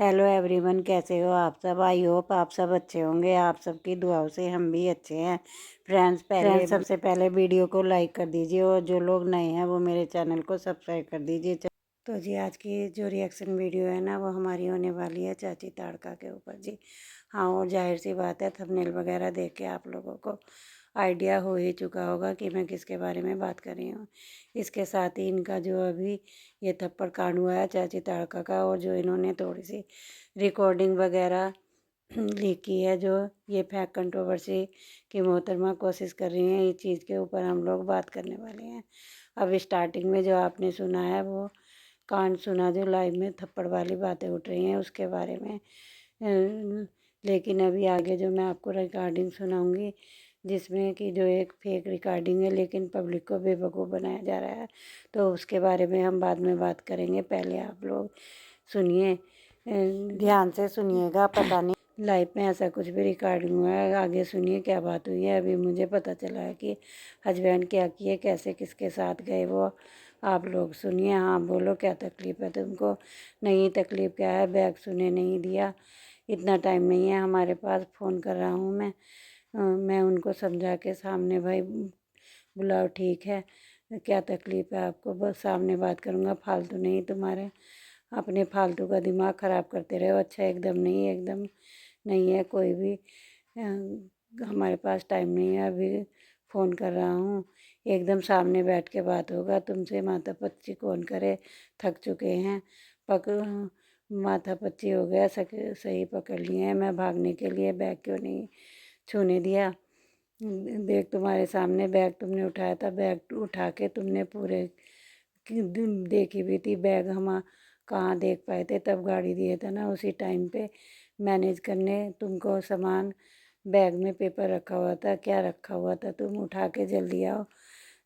Hello everyone, कैसे हो आप सब। आई होप आप सब अच्छे होंगे। आप सबकी दुआओं से हम भी अच्छे हैं। फ्रेंड्स सबसे पहले वीडियो को लाइक कर दीजिए और जो लोग नए हैं वो मेरे चैनल को सब्सक्राइब कर दीजिए। तो जी आज की जो रिएक्शन वीडियो है ना, वो हमारी होने वाली है चाची ताड़का के ऊपर जी। हाँ, और जाहिर सी बात है, थंबनेल वगैरह देख के आप लोगों को आइडिया हो ही चुका होगा कि मैं किसके बारे में बात कर रही हूँ। इसके साथ ही इनका जो अभी ये थप्पड़ कांड हुआ है चाची ताड़का का, और जो इन्होंने थोड़ी सी रिकॉर्डिंग वगैरह लीक की है, जो ये फैक कंट्रोवर्सी की मोहतरमा कोशिश कर रही हैं, इस चीज़ के ऊपर हम लोग बात करने वाले हैं। अब स्टार्टिंग में जो आपने सुना है वो कांड सुना, जो लाइव में थप्पड़ वाली बातें उठ रही हैं उसके बारे में। लेकिन अभी आगे जो मैं आपको रिकॉर्डिंग सुनाऊंगी, जिसमें कि जो एक फेक रिकॉर्डिंग है लेकिन पब्लिक को बेवकूफ़ बनाया जा रहा है, तो उसके बारे में हम बाद में बात करेंगे। पहले आप लोग सुनिए, ध्यान से सुनिएगा। पता नहीं लाइव में ऐसा कुछ भी रिकॉर्डिंग हुआ है, आगे सुनिए क्या बात हुई है। अभी मुझे पता चला है कि हस्बैंड क्या किए, कैसे किसके साथ गए, वो आप लोग सुनिए। हाँ बोलो, क्या तकलीफ़ है तुमको। नहीं, तकलीफ़ क्या है, बैग सुने नहीं दिया, इतना टाइम नहीं है हमारे पास, फ़ोन कर रहा हूँ मैं उनको समझा के सामने, भाई बुलाओ, ठीक है, क्या तकलीफ़ है आपको, बस सामने बात करूँगा, फालतू नहीं। तुम्हारे अपने फालतू का दिमाग ख़राब करते रहो। अच्छा, एकदम नहीं, एकदम नहीं है कोई भी, हमारे पास टाइम नहीं है, अभी फ़ोन कर रहा हूँ, एकदम सामने बैठ के बात होगा तुमसे। माथा पच्ची कौन करे, थक चुके हैं, माथा पच्ची हो गया, सही पकड़ लिए हैं। मैं भागने के लिए बैग क्यों नहीं छूने दिया, देख तुम्हारे सामने बैग तुमने उठाया था, बैग उठा के तुमने पूरे देखी भी थी, बैग हम कहाँ देख पाए थे, तब गाड़ी दिए था ना उसी टाइम पे मैनेज करने तुमको सामान। बैग में पेपर रखा हुआ था, क्या रखा हुआ था, तुम उठा के जल्दी आओ,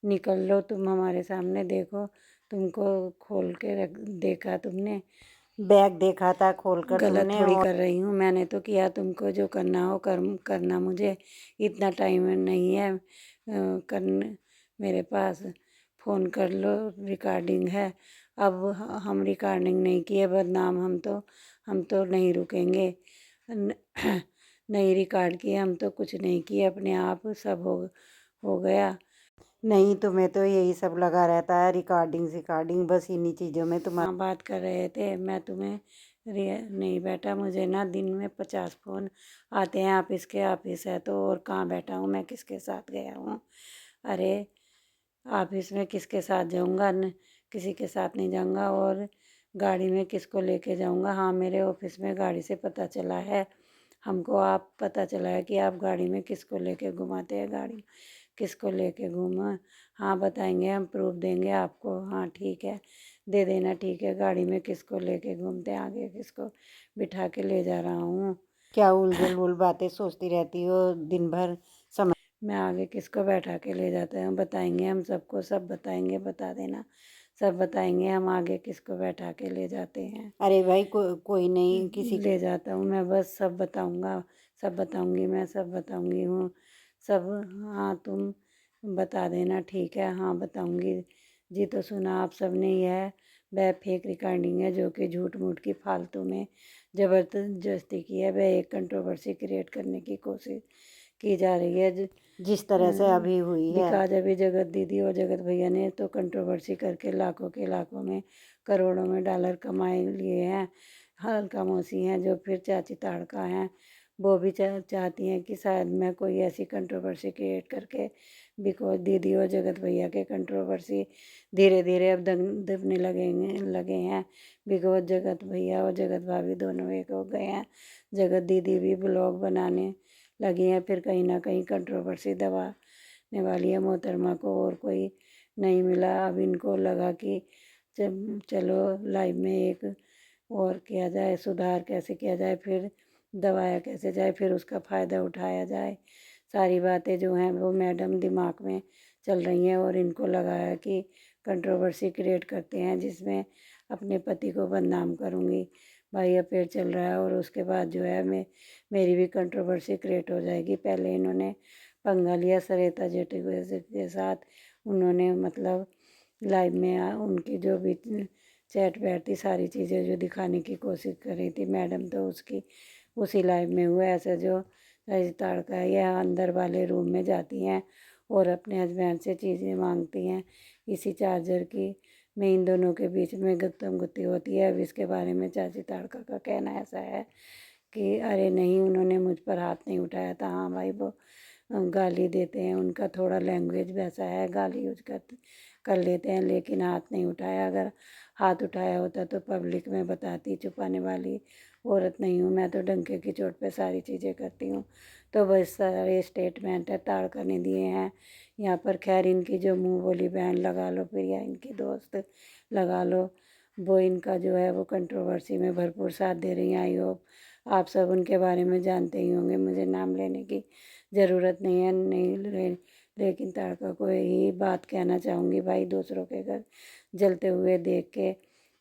निकल लो तुम हमारे सामने, देखो तुमको खोल के रख देखा तुमने, बैग देखा था खोल कर गलत तुमने। थोड़ी कर रही हूँ, मैंने तो किया, तुमको जो करना हो करना, मुझे इतना टाइम नहीं है करने मेरे पास, फ़ोन कर लो, रिकॉर्डिंग है। अब हम रिकॉर्डिंग नहीं किए बदनाम, हम तो नहीं रुकेंगे, नहीं रिकॉर्ड किए, हम तो कुछ नहीं किए, अपने आप सब हो गया। नहीं, तुम्हें तो यही सब लगा रहता है, रिकॉर्डिंग, बस इन्हीं चीज़ों में तुम बात कर रहे थे। मैं तुम्हें नहीं बैठा, मुझे ना दिन में 50 फ़ोन आते हैं, ऑफिस है तो, और कहाँ बैठा हूँ मैं, किसके साथ गया हूँ। अरे ऑफिस में किसके साथ जाऊँगा, किसी के साथ नहीं जाऊँगा, और गाड़ी में किसको लेके जाऊँगा। हाँ, मेरे ऑफिस में गाड़ी से पता चला है हमको, आप पता चला है कि आप गाड़ी में किसको लेके घुमाते हैं, गाड़ी किसको लेके घूमा। हाँ बताएंगे, हम प्रूफ देंगे आपको। हाँ ठीक है, दे देना, ठीक है, गाड़ी में किसको लेके घूमते हैं, आगे किसको बिठा के ले जा रहा हूँ। क्या उलझुल बातें सोचती रहती हो दिन भर, समझ मैं आगे किसको बैठा के ले जाते हैं, बताएंगे हम सबको, सब बताएंगे, बता देना, सब बताएंगे हम आगे किसको बैठा के ले जाते हैं। अरे भाई कोई नहीं, किसी ले जाता हूँ मैं, बस सब बताऊँगा, सब बताऊँगी, मैं सब बताऊँगी हूँ सब। हाँ तुम बता देना, ठीक है, हाँ बताऊँगी जी। तो सुना आप सब ने, यह वह फेक रिकॉर्डिंग है जो कि झूठ मूठ की फालतू में ज़बरदस्ती की है, वह एक कंट्रोवर्सी क्रिएट करने की कोशिश की जा रही है, जिस तरह से अभी हुई है। बिकॉज अभी जगत दीदी और जगत भैया ने तो कंट्रोवर्सी करके लाखों के लाखों में, करोड़ों में डॉलर कमाए लिए हैं। हल्का मौसी हैं जो फिर चाची ताड़का हैं, वो भी चाहती हैं कि शायद मैं कोई ऐसी कंट्रोवर्सी क्रिएट करके, बिकॉज दीदी और जगत भैया के कंट्रोवर्सी धीरे धीरे अब दबने लगे हैं, बिकॉज जगत भैया और जगत भाभी दोनों एक हो गए हैं। जगत दीदी भी ब्लॉग बनाने लगी हैं, फिर कहीं ना कहीं कंट्रोवर्सी दबाने वाली है मोहतरमा को, और कोई नहीं मिला। अब इनको लगा कि चलो लाइव में एक और किया जाए, सुधार कैसे किया जाए, फिर दबाया कैसे जाए, फिर उसका फ़ायदा उठाया जाए। सारी बातें जो हैं वो मैडम दिमाग में चल रही हैं, और इनको लगा है कि कंट्रोवर्सी क्रिएट करते हैं जिसमें अपने पति को बदनाम करूँगी, भाई अफेयर चल रहा है, और उसके बाद जो है मेरी भी कंट्रोवर्सी क्रिएट हो जाएगी। पहले इन्होंने पंगा लिया सरिता जेठी के साथ, उन्होंने मतलब लाइव में उनकी जो भी चैट बैठती सारी चीज़ें जो दिखाने की कोशिश कर रही थी मैडम, तो उसकी उसी लाइफ में हुआ ऐसा जो ताड़का है। यह अंदर वाले रूम में जाती हैं और अपने हस्बैंड से चीज़ें मांगती हैं इसी चार्जर की। में इन दोनों के बीच में गुत्तम गुत्ती होती है। अब इसके बारे में चाची ताड़का का कहना ऐसा है कि अरे नहीं, उन्होंने मुझ पर हाथ नहीं उठाया था। हाँ भाई, वो गाली देते हैं, उनका थोड़ा लैंग्वेज वैसा है, गाली यूज कर लेते हैं, लेकिन हाथ नहीं उठाया। अगर हाथ उठाया होता तो पब्लिक में बताती। छुपाने वाली औरत नहीं हूँ मैं, तो डंके की चोट पे सारी चीज़ें करती हूँ। तो बस सारे स्टेटमेंट है ताड़का ने दिए हैं यहाँ पर। खैर, इनकी जो मुंह बोली बहन लगा लो फिर, या इनकी दोस्त लगा लो, वो इनका जो है वो कंट्रोवर्सी में भरपूर साथ दे रही हैं। आई होप आप सब उनके बारे में जानते ही होंगे, मुझे नाम लेने की ज़रूरत नहीं है। लेकिन ताड़का को यही बात कहना चाहूँगी, भाई दूसरों के घर जलते हुए देख के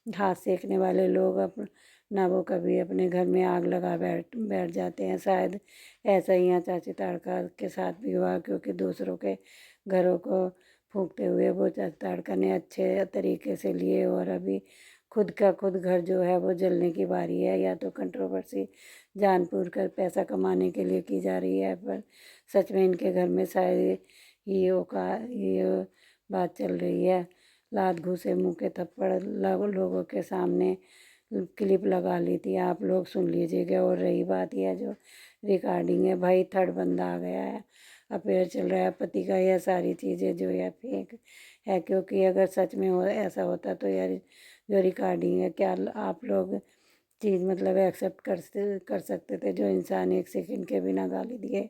हाथ सेकने वाले लोग ना वो कभी अपने घर में आग लगा बैठ बैठ जाते हैं। शायद ऐसा ही यहाँ चाची ताड़का के साथ भी हुआ, क्योंकि दूसरों के घरों को फूंकते हुए वो चाची ताड़का ने अच्छे तरीके से लिए, और अभी खुद का खुद घर जो है वो जलने की बारी है। या तो कंट्रोवर्सी जानबूझ कर पैसा कमाने के लिए की जा रही है, पर सच में इनके घर में शायद ये बात चल रही है। लात घूसे मुँह के थप्पड़ लोगों के सामने क्लिप लगा ली थी, आप लोग सुन लीजिएगा। और रही बात यह जो रिकॉर्डिंग है, भाई थर्ड बंदा आ गया है, अफेयर चल रहा है पति का, यह सारी चीज़ें जो है फेक है। क्योंकि अगर सच में ऐसा होता तो यार जो रिकॉर्डिंग है, क्या आप लोग चीज़ मतलब एक्सेप्ट कर सकते थे? जो इंसान एक सेकंड के बिना गाली दिए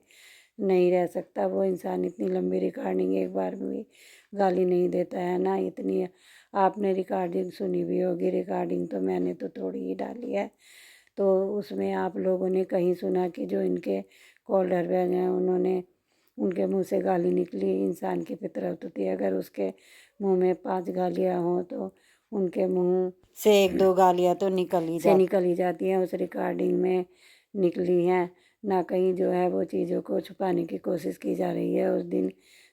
नहीं रह सकता, वो इंसान इतनी लंबी रिकॉर्डिंग एक बार में भी गाली नहीं देता है ना। इतनी आपने रिकॉर्डिंग सुनी भी होगी, रिकॉर्डिंग तो मैंने तो थोड़ी ही डाली है। तो उसमें आप लोगों ने कहीं सुना कि जो इनके कॉलर हैं उन्होंने उनके मुंह से गाली निकली? इंसान की फितरत होती है, अगर उसके मुंह में 5 गालियाँ हों तो उनके मुंह से 1-2 गालियाँ तो निकल ही जाती हैं। उस रिकॉर्डिंग में निकली हैं ना, कहीं जो है वो चीज़ों को छुपाने की कोशिश की जा रही है। उस दिन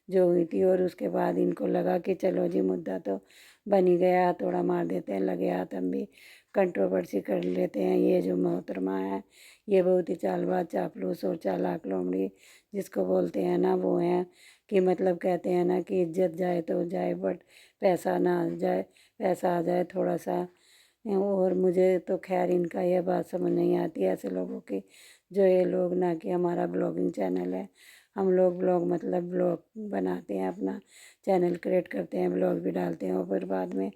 जो हुई थी, और उसके बाद इनको लगा कि चलो जी मुद्दा तो बन ही गया, हथौड़ा मार देते हैं, लगे हाथ हम भी कंट्रोवर्सी कर लेते हैं। ये जो मोहतरमा है ये बहुत ही चालबाज, चापलूस और चालाक लोमड़ी जिसको बोलते हैं ना, वो हैं कि मतलब कहते हैं ना कि इज्जत जाए तो जाए, बट पैसा ना आ जाए, पैसा आ जाए थोड़ा सा। और मुझे तो खैर इनका यह बात समझ नहीं आती ऐसे लोगों की, जो ये लोग ना कि हमारा ब्लॉगिंग चैनल है, हम लोग ब्लॉग मतलब ब्लॉग बनाते हैं, अपना चैनल क्रिएट करते हैं, ब्लॉग भी डालते हैं, और फिर बाद में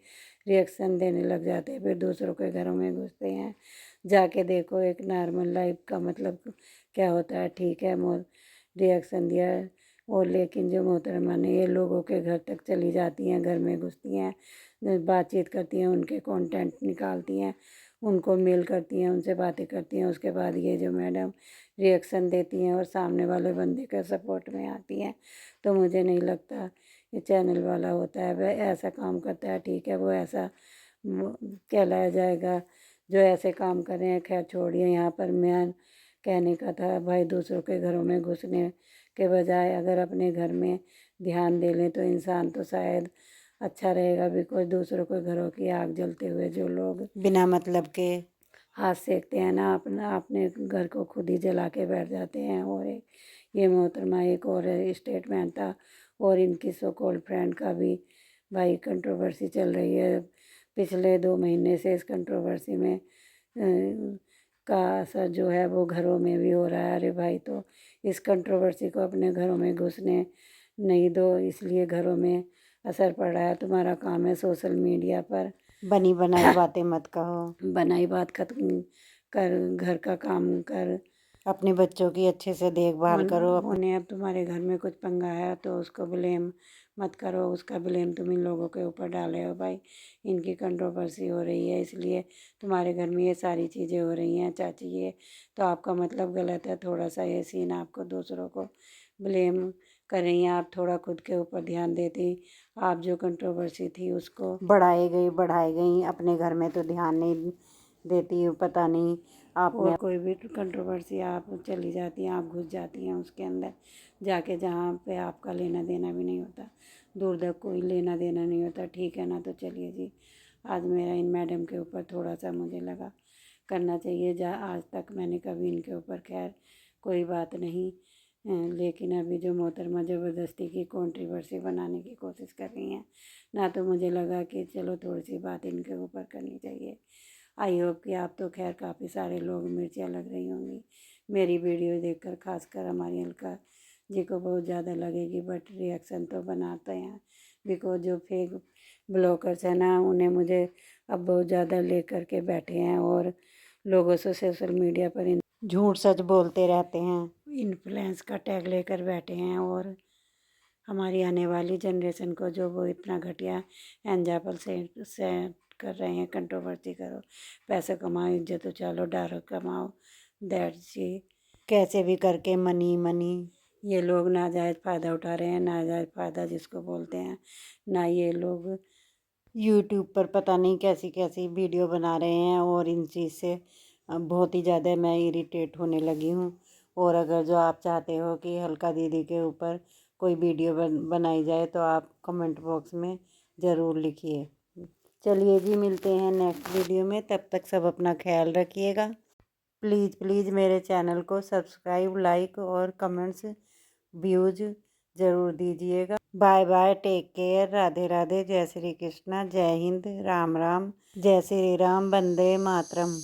रिएक्शन देने लग जाते हैं, फिर दूसरों के घरों में घुसते हैं। जाके देखो एक नॉर्मल लाइफ का मतलब क्या होता है। ठीक है, रिएक्शन दिया है, और लेकिन जो मोहतरमा ने ये लोगों के घर तक चली जाती हैं, घर में घुसती हैं, बातचीत करती हैं, उनके कंटेंट निकालती हैं, उनको मेल करती हैं, उनसे बातें करती हैं। उसके बाद ये जो मैडम रिएक्शन देती हैं और सामने वाले बंदे के सपोर्ट में आती हैं, तो मुझे नहीं लगता ये चैनल वाला होता है, वह ऐसा काम करता है। ठीक है, वो ऐसा कहलाया जाएगा जो ऐसे काम कर रहे हैं। खैर छोड़िए, यहाँ पर मैं कहने का था भाई, दूसरों के घरों में घुसने के बजाय अगर अपने घर में ध्यान दे लें तो इंसान तो शायद अच्छा रहेगा। बिकॉज दूसरों के घरों की आग जलते हुए जो लोग बिना मतलब के हाथ सेकते हैं ना, अपने घर को खुद ही जला के बैठ जाते हैं। और ये मोहतरमा एक और स्टेटमेंट था, और इनकी सो कॉल्ड फ्रेंड का भी भाई कंट्रोवर्सी चल रही है पिछले 2 महीने से। इस कंट्रोवर्सी में का असर जो है वो घरों में भी हो रहा है। अरे भाई, तो इस कंट्रोवर्सी को अपने घरों में घुसने नहीं दो, इसलिए घरों में असर पड़ रहा है। तुम्हारा काम है सोशल मीडिया पर बनी बनाई बातें मत कहो, बनाई बात खत्म कर, घर का काम कर, अपने बच्चों की अच्छे से देखभाल करो। उन्हें अब तुम्हारे घर में कुछ पंगा है तो उसको ब्लेम मत करो, उसका ब्लेम तुम इन लोगों के ऊपर डाले हो। भाई, इनकी कंट्रोवर्सी हो रही है इसलिए तुम्हारे घर में ये सारी चीज़ें हो रही हैं चाची, ये तो आपका मतलब गलत है। थोड़ा सा ये सीन आपको दूसरों को ब्लेम कर रही हैं, आप थोड़ा खुद के ऊपर ध्यान देती। आप जो कंट्रोवर्सी थी उसको बढ़ाई गई, अपने घर में तो ध्यान नहीं देती हूँ। पता नहीं आपने, और कोई भी कंट्रोवर्सी आप चली जाती हैं, आप घुस जाती हैं उसके अंदर जाके, जहाँ पे आपका लेना देना भी नहीं होता, दूर तक कोई लेना देना नहीं होता। ठीक है ना, तो चलिए जी, आज मेरा इन मैडम के ऊपर थोड़ा सा मुझे लगा करना चाहिए। आज तक मैंने कभी इनके ऊपर खैर कोई बात नहीं, लेकिन अभी जो मोहतरमा ज़बरदस्ती की कंट्रोवर्सी बनाने की कोशिश कर रही हैं ना, तो मुझे लगा कि चलो थोड़ी सी बात इनके ऊपर करनी चाहिए। आई होप कि आप तो खैर काफ़ी सारे लोग मिर्चियाँ लग रही होंगी मेरी वीडियो देखकर, खासकर हमारी अलका जी को बहुत ज़्यादा लगेगी, बट रिएक्शन तो बनाते हैं। बिकॉज जो फेक ब्लॉगर्स हैं ना, उन्हें मुझे अब बहुत ज़्यादा ले कर के बैठे हैं और लोगों से सोशल मीडिया पर झूठ सच बोलते रहते हैं, इन्फ्लुएंस का टैग लेकर बैठे हैं और हमारी आने वाली जनरेशन को जो वो इतना घटिया एग्जाम्पल से कर रहे हैं। कंट्रोवर्सी करो, पैसे कमाओ, इज्जत उछालो, डरो कमाओ, दैट्स जी कैसे भी करके मनी मनी। ये लोग नाजायज़ फ़ायदा उठा रहे हैं, नाजायज़ फ़ायदा जिसको बोलते हैं ना। ये लोग यूट्यूब पर पता नहीं कैसी कैसी वीडियो बना रहे हैं और इन चीज़ से बहुत ही ज़्यादा मैं इरिटेट होने लगी हूँ। और अगर जो आप चाहते हो कि अलका दीदी के ऊपर कोई वीडियो बनाई जाए तो आप कमेंट बॉक्स में ज़रूर लिखिए। चलिए जी, मिलते हैं नेक्स्ट वीडियो में, तब तक सब अपना ख्याल रखिएगा। प्लीज़ प्लीज़ मेरे चैनल को सब्सक्राइब, लाइक और कमेंट्स व्यूज ज़रूर दीजिएगा। Bye bye, take care, Radhe Radhe, जय श्री कृष्णा, जय हिंद, राम राम, जय श्री राम, वंदे मातरम।